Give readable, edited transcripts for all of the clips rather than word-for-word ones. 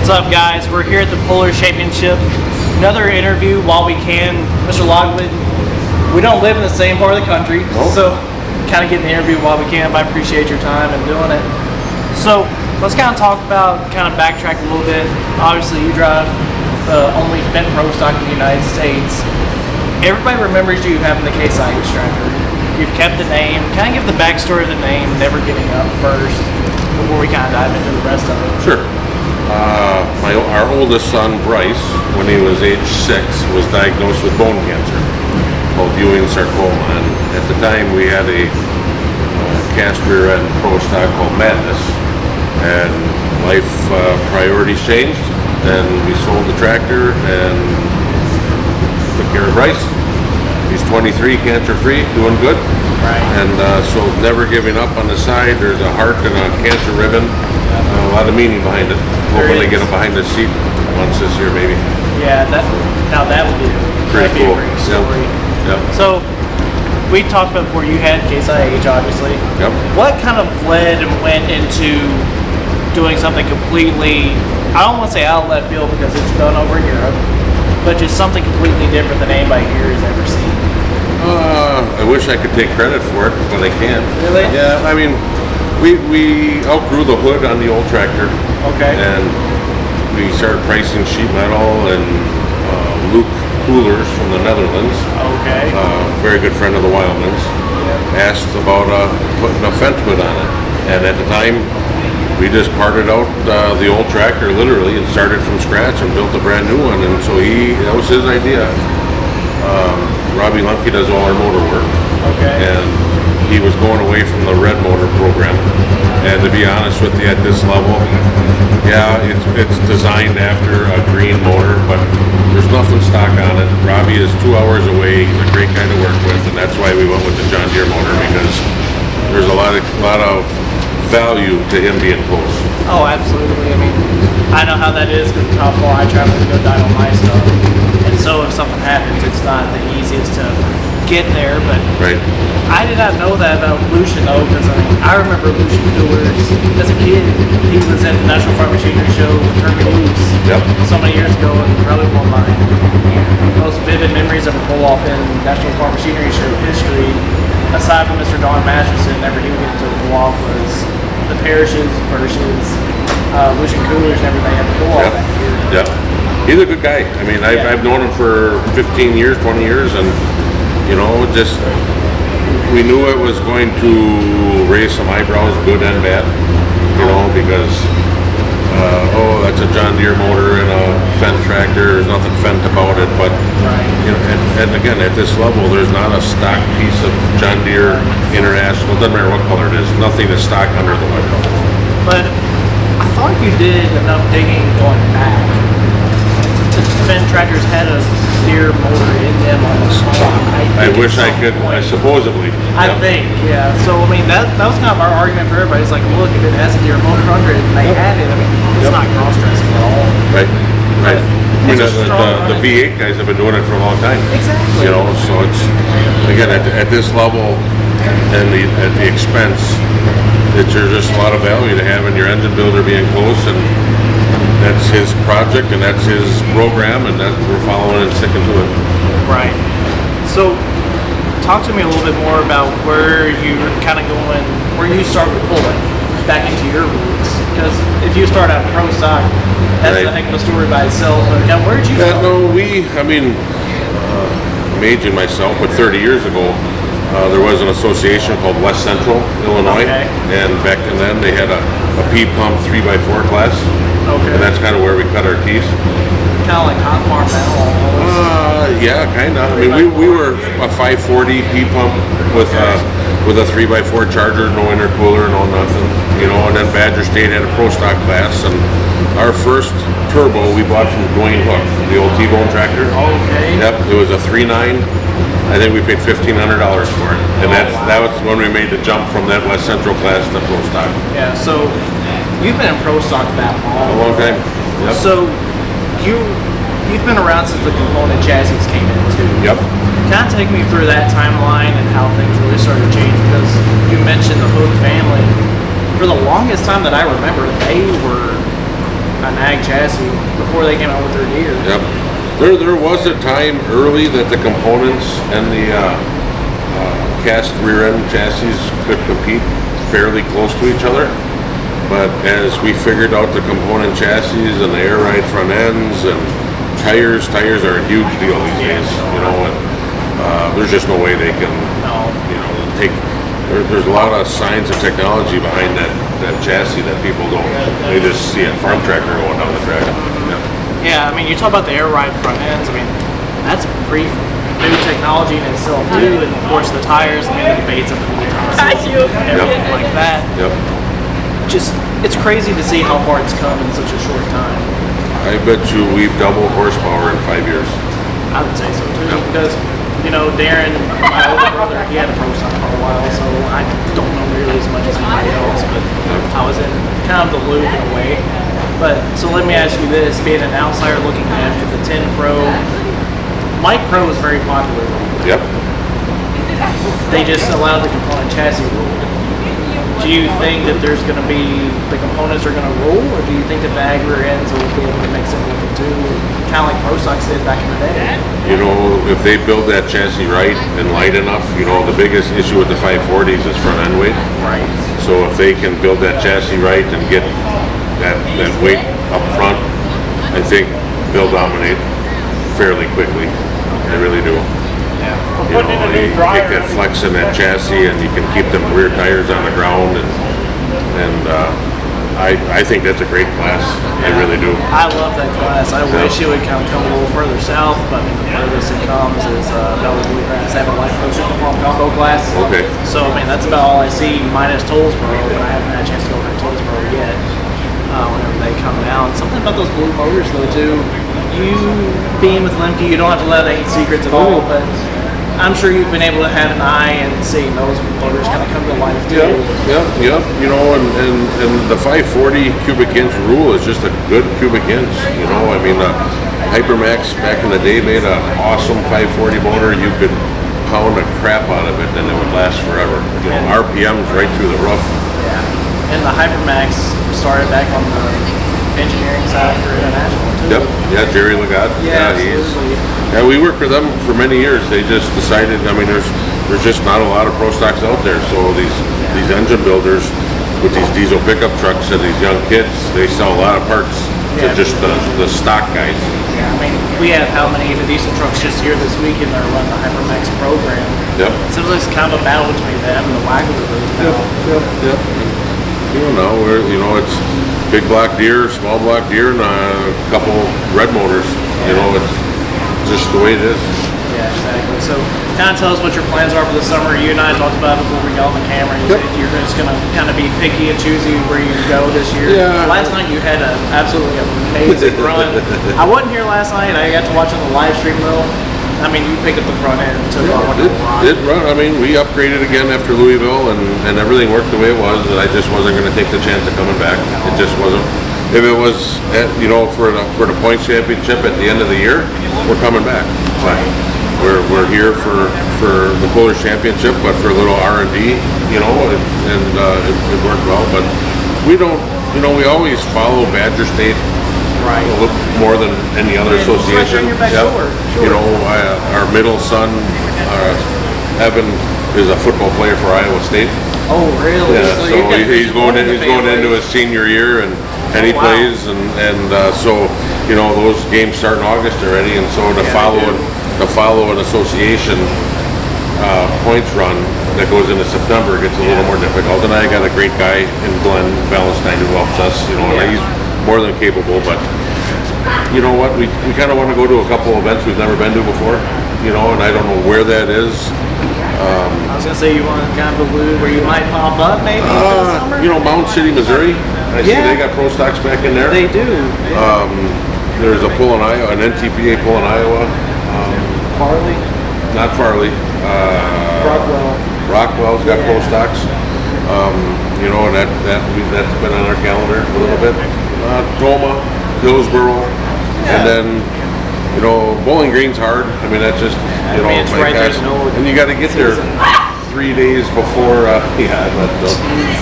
What's up, guys? We're here at the Polar Championship. Another interview while we can. Mr. Ladwig, we don't live in the same part of the country, so kind of getting the interview while we can. But I appreciate your time and doing it. So let's kind of talk about, kind of backtrack a little bit. Obviously, you drive the only Fendt Prostock in the United States. Everybody remembers you having the Case IH tractor. You've kept the name. Kind of give the backstory of the name, never giving up first, before we kind of dive into the rest of it. Sure. Our oldest son, Bryce, when he was age 6, was diagnosed with bone cancer called Ewing sarcoma. And at the time, we had a cast rear end Prostock called Madness. And life priorities changed, and we sold the tractor and took care of Bryce. He's 23, cancer-free, doing good. Right. And so never giving up on the side. There's a heart and a cancer ribbon. A lot of meaning behind it. Hoping to get him behind the seat once this year, maybe. Yeah, that would be Pretty cool. A great story. Yep. So we talked about before, you had Case IH, obviously. Yep. What kind of led and went into doing something completely, I don't want to say out of left field because it's done over in Europe, but just something completely different than anybody here has ever seen? I wish I could take credit for it, but I can't. Really? Yeah, I mean, we outgrew the hood on the old tractor. Okay. And we started pricing sheet metal and Luke coolers from the Netherlands. Okay. Very good friend of the Wildmans. Yeah. Asked about putting a Fendt hood on it. And at the time, we just parted out the old tractor literally and started from scratch and built a brand new one. And so that was his idea. Robbie Lumpke does all our motor work. Okay. And he was going away from the red motor program. And to be honest with you, at this level, yeah, it's designed after a green motor, but there's nothing stock on it. Robbie is 2 hours away. He's a great guy to work with, and that's why we went with the John Deere motor, because there's a lot of value to him being close. Oh, absolutely. I mean, I know how that is because how far I travel to go dyno my stuff. And so if something happens, it's not the easiest to get there, but right. I did not know that about Lucian though, because I remember Lucian coolers as a kid. He was at the National Farm Machinery Show with Kirby Loose so many years ago, and probably one of my most vivid memories of a pull-off in National Farm Machinery Show history, aside from Mr. Don Masterson, never he would get to pull-off, was the parishes versus Lucian coolers and everything at the pull-off that year. Yeah. He's a good guy. I mean, I've known him for 15 years, 20 years, and just we knew it was going to raise some eyebrows, good and bad, because that's a John Deere motor and a Fendt tractor. There's nothing Fendt about it, but and again, at this level, there's not a stock piece of John Deere International. Doesn't matter what color it is. Nothing is stock under the hood. But I thought you did enough digging going back. Fendt tractors had a Deere motor in them on the small. I wish I could, supposedly. I think, yeah. So, I mean, that was kind of our argument for everybody. It's like, look, if it has a Deere motor under it and they had it, I mean, it's not cross-dressing at all. Right. I mean, the V8 guys have been doing it for a long time. Exactly. So it's, again, at this level and at the expense, there's just a lot of value to having your engine builder being close, and that's his project and that's his program, and that we're following and sticking to it. Right. So, talk to me a little bit more about where you're kind of going, where you start with pulling back into your roots. Because if you start out pro stock, that's a heck of a story by itself. Now, where did you start? I'm aging myself, but 30 years ago, there was an association called West Central Illinois, and back then they had a P pump 3x4 class. Okay. And that's kind of where we cut our teeth. Kind of like hot farm now almost. Yeah, kind of. I mean, we were a 540 P pump with a 3x4 charger, no intercooler, no nothing. And then Badger State had a Prostock class, and our first turbo we bought from Dwayne Hook, the old T-Bone tractor. Okay. Yep, it was a 3.9. I think we paid $1,500 for it, and that was when we made the jump from that West Central class to Prostock. Yeah, so you've been in Prostock that long. A long time. Yep. So you've been around since the component chassis came in too. Yep. Kind of take me through that timeline and how things really started to change, because you mentioned the Hook family. For the longest time that I remember, they were an ag chassis before they came out with their Deere. Yep. There was a time early that the components and the cast rear end chassis could compete fairly close to each other. But as we figured out the component chassis and the air ride front ends and tires are a huge deal these days, you know, and there's just no way they can, you know, take, there's a lot of science and technology behind that chassis that people don't, they just see a farm tractor going down the track. Yeah, I mean, you talk about the air ride front ends, I mean, that's pretty new technology in itself too, and of course the tires, I mean, the debates of the everything like that. Yep. Just, it's crazy to see how far it's come in such a short time. I bet you we've doubled horsepower in 5 years. I would say so too, because, you know, Darren, my older brother, he had a Prostock for a while, so I don't know really as much as anybody else, but I was in kind of the loop in a way. But, so let me ask you this, being an outsider looking at for the 10 Pro, Mike Pro is very popular. Yep. They just allowed the component chassis rule. Do you think that there's going to be, the components are going to rule, or do you think that the ag rear ends will be able to mix in with it too, kind of like Prostock did back in the day? You know, if they build that chassis right and light enough, you know, the biggest issue with the 540s is front end weight. Right. So if they can build that chassis right and get that weight up front, I think they'll dominate fairly quickly. They really do. You know, you take that flex in that chassis and you can keep them rear tires on the ground, and I think that's a great class. I really do. I love that class. I wish it would come a little further south, but I mean, the furthest it comes is Ladwig has a light pro uniform combo class. Okay. So I mean, that's about all I see minus Tollsboro, but I haven't had a chance to go over to Tollsboro yet. Whenever they come down, something about those blue motors though too. You being with Lemke, you don't have to let any secrets at all, but I'm sure you've been able to have an eye and seeing those motors kind of come to life too. Yeah. You know, and the 540 cubic inch rule is just a good cubic inch. You know, I mean, Hypermax back in the day made an awesome 540 motor. You could pound the crap out of it and it would last forever. You know, RPMs right through the roof. Yeah, and the Hypermax started back on the engineering side for international too. Yep. Yeah, Jerry Legat. Yeah, we worked for them for many years. They just decided. I mean, there's just not a lot of Prostocks out there. So these engine builders with these diesel pickup trucks and these young kids, they sell a lot of parts to just the stock guys. Yeah, I mean, we have how many of the diesel trucks just here this weekend that are running the Hypermax program. Yep. So it's kind of a battle between them and the Wagler group now. Yep. You know, it's big block Deere, small block Deere, and a couple red motors. You know, it's just the way it is. Yeah, exactly. So, kind of tell us what your plans are for the summer. You and I talked about it before we got on the camera. You said you're just going to kind of be picky and choosy where you go this year. Yeah. Last night you had an absolutely amazing run. I wasn't here last night. I got to watch on the live stream though. I mean, you picked up the front end and took off. It run. I mean, we upgraded again after Louisville, and everything worked the way it was. And I just wasn't going to take the chance of coming back. It just wasn't. If it was, for the points championship at the end of the year, we're coming back. But we're here for the Pullers Championship, but for a little R&D, you know, and it worked well. But we don't, you know, we always follow Badger State. Right. A little more than any other association. Yep. Sure. You know, our middle son, Evan, is a football player for Iowa State. Oh, really? Yeah. So he's going into his senior year, and he plays, and so you know those games start in August already, and so to follow an association points run that goes into September gets a little more difficult. And I got a great guy in Glenn Valentine who helps us. You know, and he's more than capable, but you know what, we kind of want to go to a couple events we've never been to before, you know, and I don't know where that is. I was gonna say you want to kind of allude where you might pop up maybe this summer? You know, Mound City, Missouri. I see they got Prostocks back in there. They do. There's a pull in Iowa, an NTPA pull in Iowa. Farley? Not Farley. Rockwell's got Prostocks. You know, and that's been on our calendar a little bit. Toma, Hillsboro, and then, you know, Bowling Green's hard. I mean, that's just, you know, my gosh. And you got to get there 3 days before,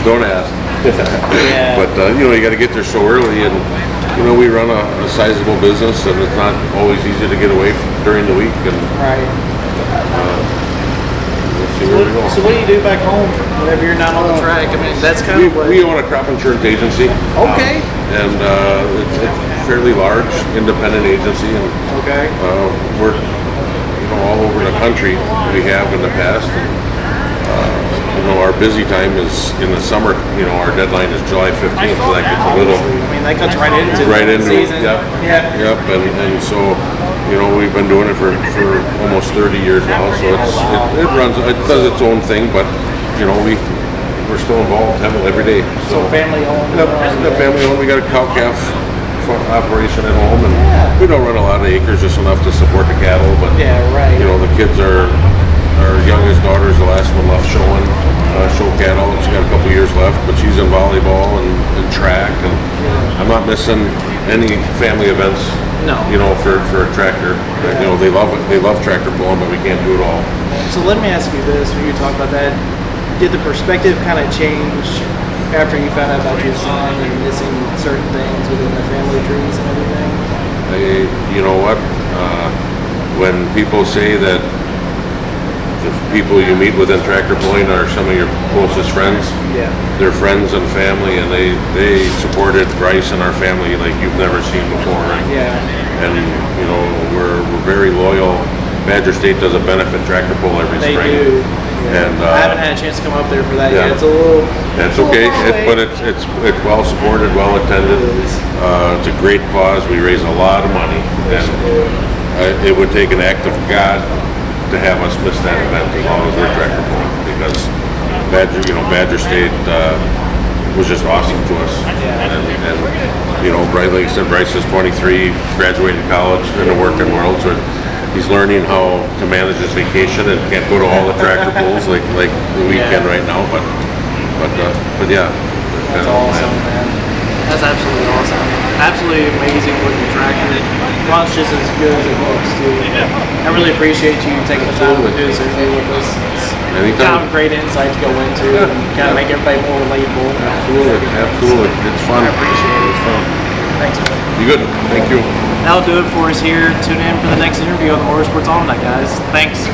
don't ask. Yeah. But, you know, you got to get there so early, and we run a sizable business, and it's not always easy to get away during the week. And Right. we'll see where we go. So what do you do back home whenever you're not on the track? I mean, that's kind of what... We own a crop insurance agency. Okay. And it's a fairly large independent agency, and Okay. we're all over the country. We have in the past, and our busy time is in the summer. Our deadline is July 15th, so that gets a little I mean, that cuts right into the season. Yep. Yeah. Yep. And so we've been doing it for almost 30 years now. So it runs. It does its own thing, but we're still involved heavily every day. So family owned. Yep, the family owned. We got a cow calf operation at home, and we don't run a lot of acres, just enough to support the cattle. But yeah, right. The kids are. Our youngest daughter is the last one left showing show cattle. She's got a couple years left, but she's in volleyball and track, and I'm not missing any family events. No. For a tractor. They love it. They love tractor pulling, but we can't do it all. So let me ask you this: when you talk about that, did the perspective kind of change after you found out about your son and missing certain things within the family trees and everything? You know what? When people say that the people you meet within tractor pulling are some of your closest friends, they're friends and family, and they supported Bryce and our family like you've never seen before. And we're very loyal. Badger State does a benefit tractor pull every spring. They do. And I haven't had a chance to come up there for that yet. It's a little. That's okay, but it's well supported, well attended. It's a great cause. We raise a lot of money, and it would take an act of God to have us miss that event as long as we're tractor pulling, because Badger State was just awesome to us. And Bryce, like I said, Bryce is 23, graduated college in the working world, so he's learning how to manage his vacation and can't go to all the tractor pulls like the weekend right now. But yeah, that's awesome, man. That's absolutely awesome. Absolutely amazing looking tractor. Runs just as good as it looks too. I really appreciate you taking the time to do this interview with us. It's kind of a great insight to go into and kind of make everybody more relatable. Absolutely. It's fun. I appreciate it. It's fun. Thanks, man. You good? Thank you. That'll do it for us here. Tune in for the next interview on the Motorsports Almanac, guys. Thanks.